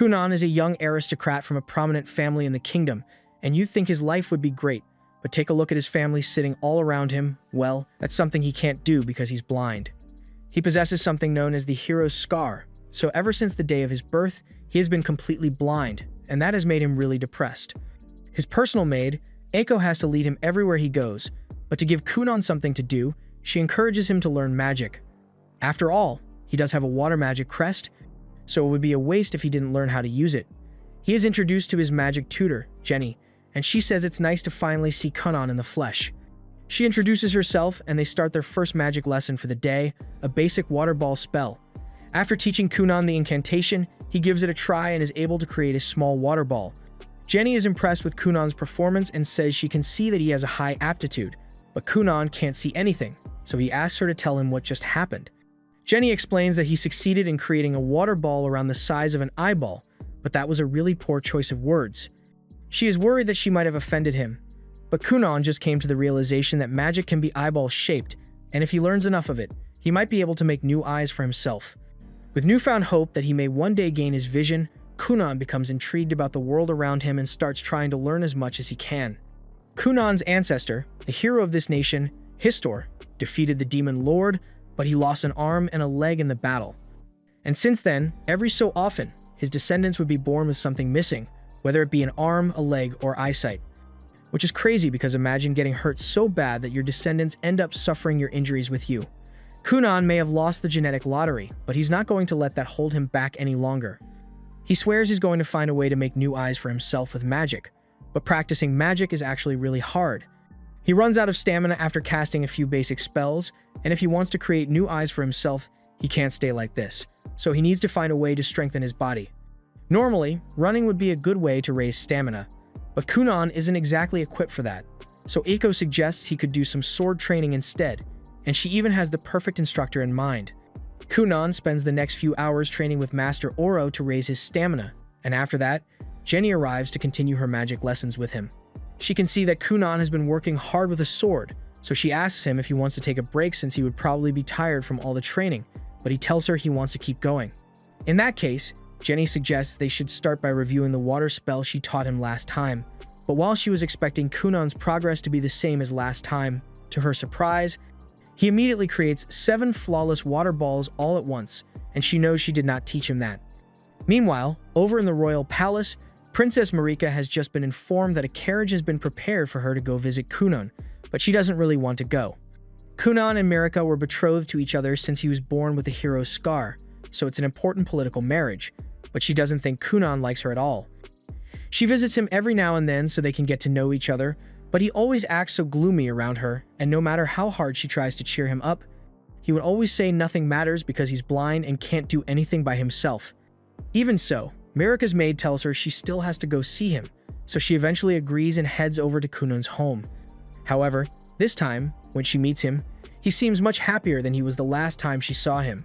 Kunan is a young aristocrat from a prominent family in the kingdom, and you'd think his life would be great, but take a look at his family sitting all around him. Well, that's something he can't do because he's blind. He possesses something known as the hero's scar, so ever since the day of his birth, he has been completely blind, and that has made him really depressed. His personal maid, Eiko, has to lead him everywhere he goes, but to give Kunan something to do, she encourages him to learn magic. After all, he does have a water magic crest, so it would be a waste if he didn't learn how to use it. He is introduced to his magic tutor, Jenny, and she says it's nice to finally see Kunan in the flesh. She introduces herself and they start their first magic lesson for the day, a basic water ball spell. After teaching Kunan the incantation, he gives it a try and is able to create a small water ball. Jenny is impressed with Kunan's performance and says she can see that he has a high aptitude, but Kunan can't see anything, so he asks her to tell him what just happened. Jenny explains that he succeeded in creating a water ball around the size of an eyeball, but that was a really poor choice of words. She is worried that she might have offended him, but Kunan just came to the realization that magic can be eyeball-shaped, and if he learns enough of it, he might be able to make new eyes for himself. With newfound hope that he may one day gain his vision, Kunan becomes intrigued about the world around him and starts trying to learn as much as he can. Kunan's ancestor, the hero of this nation, Histor, defeated the demon lord, but he lost an arm and a leg in the battle. And since then, every so often, his descendants would be born with something missing, whether it be an arm, a leg, or eyesight. Which is crazy because imagine getting hurt so bad that your descendants end up suffering your injuries with you. Kunan may have lost the genetic lottery, but he's not going to let that hold him back any longer. He swears he's going to find a way to make new eyes for himself with magic, but practicing magic is actually really hard. He runs out of stamina after casting a few basic spells, and if he wants to create new eyes for himself, he can't stay like this, so he needs to find a way to strengthen his body. Normally, running would be a good way to raise stamina, but Kunan isn't exactly equipped for that, so Eiko suggests he could do some sword training instead, and she even has the perfect instructor in mind. Kunan spends the next few hours training with Master Oro to raise his stamina, and after that, Jenny arrives to continue her magic lessons with him. She can see that Kunan has been working hard with a sword, so she asks him if he wants to take a break since he would probably be tired from all the training, but he tells her he wants to keep going. In that case, Jenny suggests they should start by reviewing the water spell she taught him last time, but while she was expecting Kunan's progress to be the same as last time, to her surprise, he immediately creates 7 flawless water balls all at once, and she knows she did not teach him that. Meanwhile, over in the royal palace, Princess Mira has just been informed that a carriage has been prepared for her to go visit Kunan, but she doesn't really want to go. Kunan and Mira were betrothed to each other since he was born with the hero's scar, so it's an important political marriage, but she doesn't think Kunan likes her at all. She visits him every now and then so they can get to know each other, but he always acts so gloomy around her, and no matter how hard she tries to cheer him up, he would always say nothing matters because he's blind and can't do anything by himself. Even so, Mira's maid tells her she still has to go see him, so she eventually agrees and heads over to Kunan's home. However, this time, when she meets him, he seems much happier than he was the last time she saw him.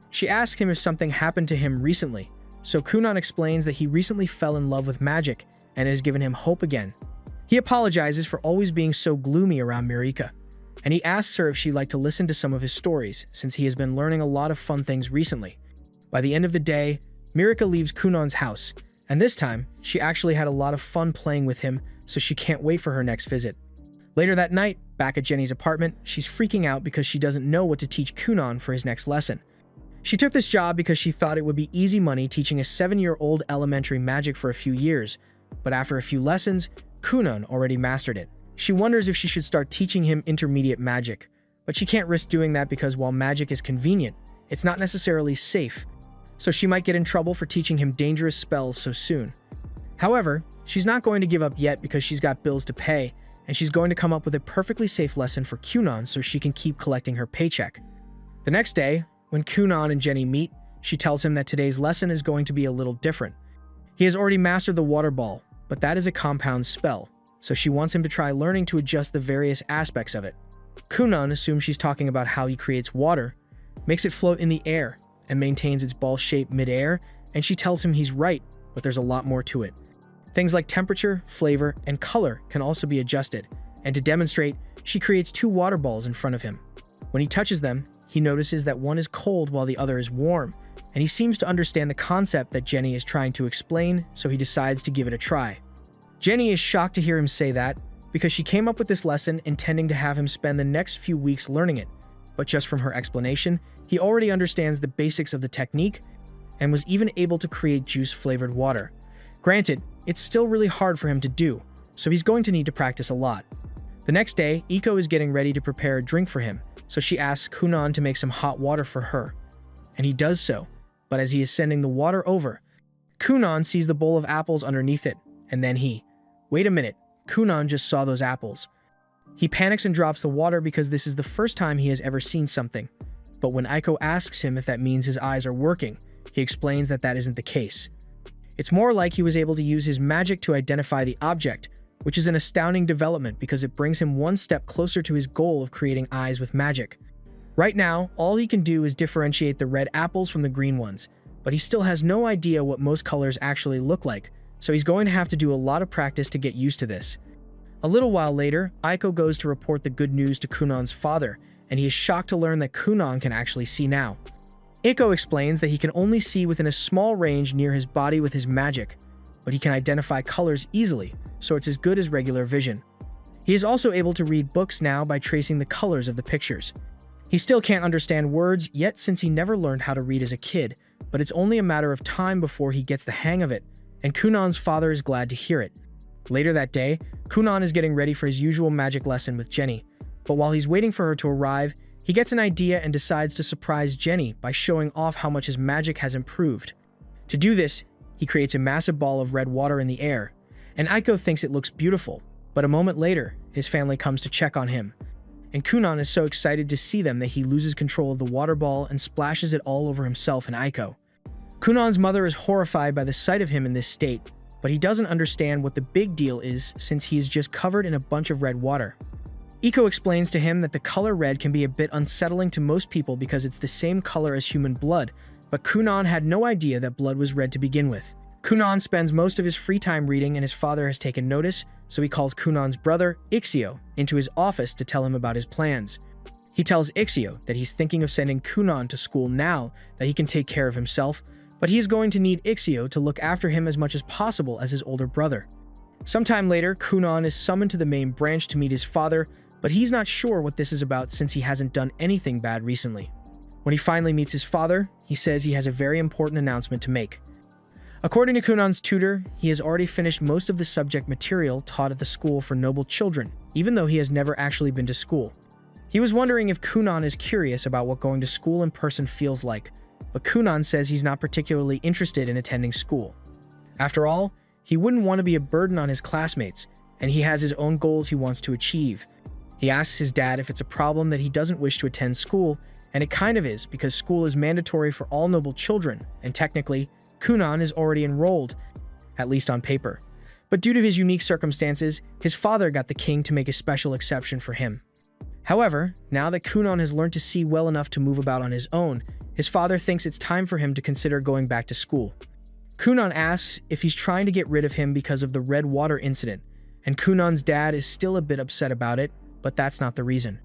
She asks him if something happened to him recently, so Kunan explains that he recently fell in love with magic and it has given him hope again. He apologizes for always being so gloomy around Mira, and he asks her if she'd like to listen to some of his stories since he has been learning a lot of fun things recently. By the end of the day, Mira leaves Kunan's house, and this time, she actually had a lot of fun playing with him, so she can't wait for her next visit. Later that night, back at Jenny's apartment, she's freaking out because she doesn't know what to teach Kunan for his next lesson. She took this job because she thought it would be easy money teaching a 7-year-old elementary magic for a few years, but after a few lessons, Kunan already mastered it. She wonders if she should start teaching him intermediate magic, but she can't risk doing that because while magic is convenient, it's not necessarily safe, so she might get in trouble for teaching him dangerous spells so soon. However, she's not going to give up yet because she's got bills to pay, and she's going to come up with a perfectly safe lesson for Kunan so she can keep collecting her paycheck. The next day, when Kunan and Jenny meet, she tells him that today's lesson is going to be a little different. He has already mastered the water ball, but that is a compound spell, so she wants him to try learning to adjust the various aspects of it. Kunan assumes she's talking about how he creates water, makes it float in the air, and maintains its ball shape mid-air, and she tells him he's right, but there's a lot more to it. Things like temperature, flavor, and color can also be adjusted, and to demonstrate, she creates 2 water balls in front of him. When he touches them, he notices that one is cold while the other is warm, and he seems to understand the concept that Jenny is trying to explain, so he decides to give it a try. Jenny is shocked to hear him say that, because she came up with this lesson intending to have him spend the next few weeks learning it, but just from her explanation, he already understands the basics of the technique and was even able to create juice-flavored water. Granted, it's still really hard for him to do, so he's going to need to practice a lot. The next day, Iko is getting ready to prepare a drink for him, so she asks Kunan to make some hot water for her. And he does so, but as he is sending the water over, Kunan sees the bowl of apples underneath it, and then wait a minute, Kunan just saw those apples. He panics and drops the water because this is the first time he has ever seen something. But when Iko asks him if that means his eyes are working, he explains that that isn't the case. It's more like he was able to use his magic to identify the object, which is an astounding development because it brings him one step closer to his goal of creating eyes with magic. Right now, all he can do is differentiate the red apples from the green ones, but he still has no idea what most colors actually look like, so he's going to have to do a lot of practice to get used to this. A little while later, Iko goes to report the good news to Kunan's father, and he is shocked to learn that Kunan can actually see now. Iko explains that he can only see within a small range near his body with his magic, but he can identify colors easily, so it's as good as regular vision. He is also able to read books now by tracing the colors of the pictures. He still can't understand words yet since he never learned how to read as a kid, but it's only a matter of time before he gets the hang of it, and Kunan's father is glad to hear it. Later that day, Kunan is getting ready for his usual magic lesson with Jenny, but while he's waiting for her to arrive, he gets an idea and decides to surprise Jenny by showing off how much his magic has improved. To do this, he creates a massive ball of red water in the air, and Iko thinks it looks beautiful, but a moment later, his family comes to check on him. And Kunan is so excited to see them that he loses control of the water ball and splashes it all over himself and Iko. Kunan's mother is horrified by the sight of him in this state, but he doesn't understand what the big deal is since he is just covered in a bunch of red water. Iko explains to him that the color red can be a bit unsettling to most people because it's the same color as human blood, but Kunan had no idea that blood was red to begin with. Kunan spends most of his free time reading and his father has taken notice, so he calls Kunan's brother, Ixio, into his office to tell him about his plans. He tells Ixio that he's thinking of sending Kunan to school now that he can take care of himself, but he is going to need Ixio to look after him as much as possible as his older brother. Sometime later, Kunan is summoned to the main branch to meet his father, but he's not sure what this is about since he hasn't done anything bad recently. When he finally meets his father, he says he has a very important announcement to make. According to Kunan's tutor, he has already finished most of the subject material taught at the school for noble children, even though he has never actually been to school. He was wondering if Kunan is curious about what going to school in person feels like, but Kunan says he's not particularly interested in attending school. After all, he wouldn't want to be a burden on his classmates, and he has his own goals he wants to achieve. He asks his dad if it's a problem that he doesn't wish to attend school, and it kind of is because school is mandatory for all noble children, and technically, Kunan is already enrolled, at least on paper. But due to his unique circumstances, his father got the king to make a special exception for him. However, now that Kunan has learned to see well enough to move about on his own, his father thinks it's time for him to consider going back to school. Kunan asks if he's trying to get rid of him because of the red water incident, and Kunan's dad is still a bit upset about it, but that's not the reason.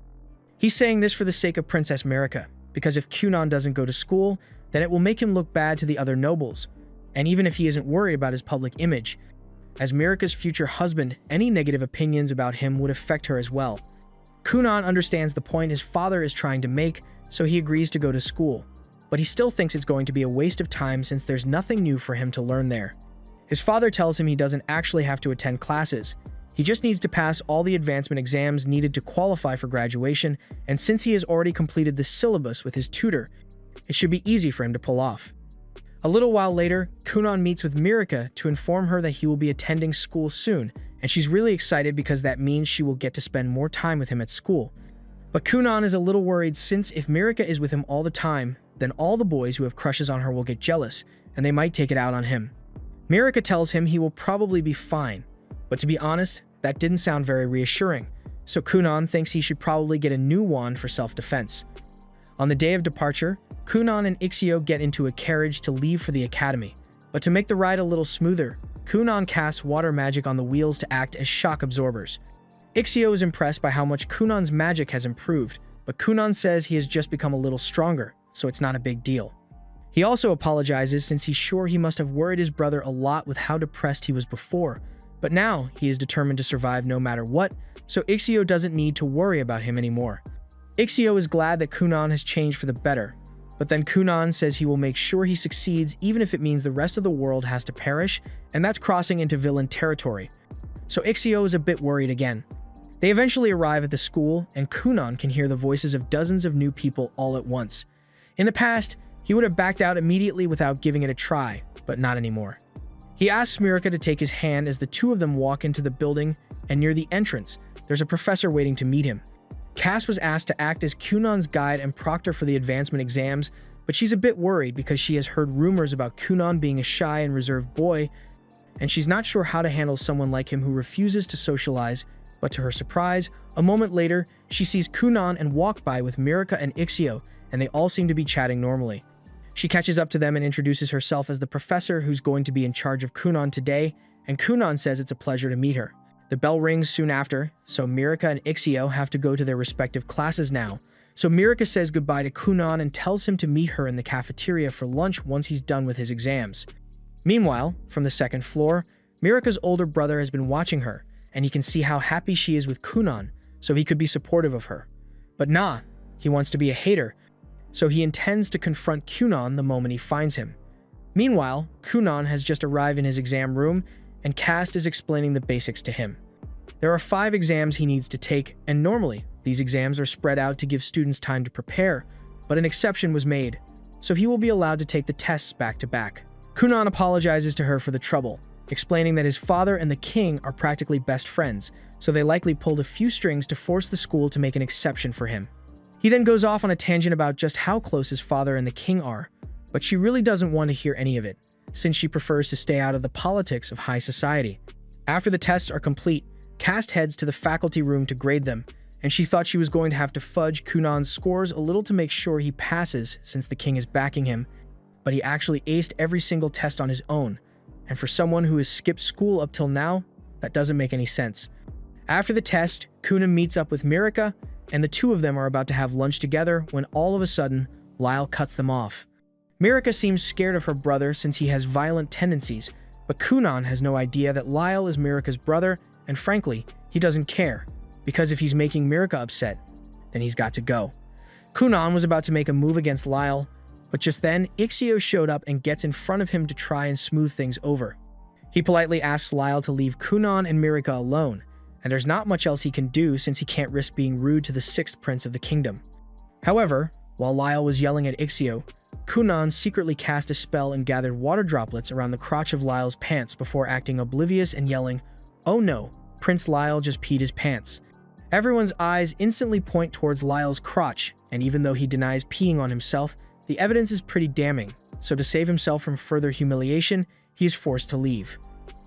He's saying this for the sake of Princess Mira, because if Kunan doesn't go to school, then it will make him look bad to the other nobles, and even if he isn't worried about his public image, as Mira's future husband, any negative opinions about him would affect her as well. Kunan understands the point his father is trying to make, so he agrees to go to school, but he still thinks it's going to be a waste of time since there's nothing new for him to learn there. His father tells him he doesn't actually have to attend classes. He just needs to pass all the advancement exams needed to qualify for graduation, and since he has already completed the syllabus with his tutor, it should be easy for him to pull off. A little while later, Kunan meets with Mira to inform her that he will be attending school soon, and she's really excited because that means she will get to spend more time with him at school. But Kunan is a little worried since if Mira is with him all the time, then all the boys who have crushes on her will get jealous, and they might take it out on him. Mira tells him he will probably be fine, but to be honest, that didn't sound very reassuring, so Kunan thinks he should probably get a new wand for self-defense. On the day of departure, Kunan and Ixio get into a carriage to leave for the academy, but to make the ride a little smoother, Kunan casts water magic on the wheels to act as shock absorbers. Ixio is impressed by how much Kunan's magic has improved, but Kunan says he has just become a little stronger, so it's not a big deal. He also apologizes since he's sure he must have worried his brother a lot with how depressed he was before, but now he is determined to survive no matter what, so Ixio doesn't need to worry about him anymore. Ixio is glad that Kunan has changed for the better, but then Kunan says he will make sure he succeeds even if it means the rest of the world has to perish, and that's crossing into villain territory. So Ixio is a bit worried again. They eventually arrive at the school, and Kunan can hear the voices of dozens of new people all at once. In the past, he would have backed out immediately without giving it a try, but not anymore. He asks Mira to take his hand as the two of them walk into the building, and near the entrance, there's a professor waiting to meet him. Cass was asked to act as Kunan's guide and proctor for the advancement exams, but she's a bit worried because she has heard rumors about Kunan being a shy and reserved boy, and she's not sure how to handle someone like him who refuses to socialize. But to her surprise, a moment later, she sees Kunan and walk by with Mira and Ixio, and they all seem to be chatting normally. She catches up to them and introduces herself as the professor who's going to be in charge of Kunan today, and Kunan says it's a pleasure to meet her. The bell rings soon after, so Mira and Ixio have to go to their respective classes now. So Mira says goodbye to Kunan and tells him to meet her in the cafeteria for lunch once he's done with his exams. Meanwhile, from the second floor, Mira's older brother has been watching her, and he can see how happy she is with Kunan, so he could be supportive of her. But nah, he wants to be a hater, so he intends to confront Kunan the moment he finds him. Meanwhile, Kunan has just arrived in his exam room, and Cass is explaining the basics to him. There are 5 exams he needs to take, and normally, these exams are spread out to give students time to prepare, but an exception was made, so he will be allowed to take the tests back to back. Kunan apologizes to her for the trouble, explaining that his father and the king are practically best friends, so they likely pulled a few strings to force the school to make an exception for him. He then goes off on a tangent about just how close his father and the king are, but she really doesn't want to hear any of it, since she prefers to stay out of the politics of high society. After the tests are complete, Cass heads to the faculty room to grade them, and she thought she was going to have to fudge Kunan's scores a little to make sure he passes since the king is backing him, but he actually aced every single test on his own, and for someone who has skipped school up till now, that doesn't make any sense. After the test, Kunan meets up with Mira, and the two of them are about to have lunch together when all of a sudden, Lyall cuts them off. Mira seems scared of her brother since he has violent tendencies, but Kunan has no idea that Lyall is Mira's brother, and frankly, he doesn't care, because if he's making Mira upset, then he's got to go. Kunan was about to make a move against Lyall, but just then, Ixio showed up and gets in front of him to try and smooth things over. He politely asks Lyall to leave Kunan and Mira alone, and there's not much else he can do since he can't risk being rude to the 6th prince of the kingdom. However, while Lyall was yelling at Ixio, Kunan secretly cast a spell and gathered water droplets around the crotch of Lyall's pants before acting oblivious and yelling, "Oh no, Prince Lyall just peed his pants." Everyone's eyes instantly point towards Lyall's crotch, and even though he denies peeing on himself, the evidence is pretty damning, so to save himself from further humiliation, he is forced to leave.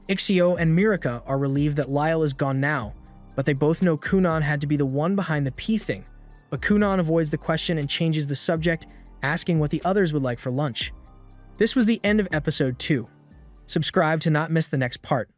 Ixio and Mira are relieved that Lyall is gone now, but they both know Kunan had to be the one behind the pee thing. But Kunan avoids the question and changes the subject, asking what the others would like for lunch. This was the end of episode 2. Subscribe to not miss the next part.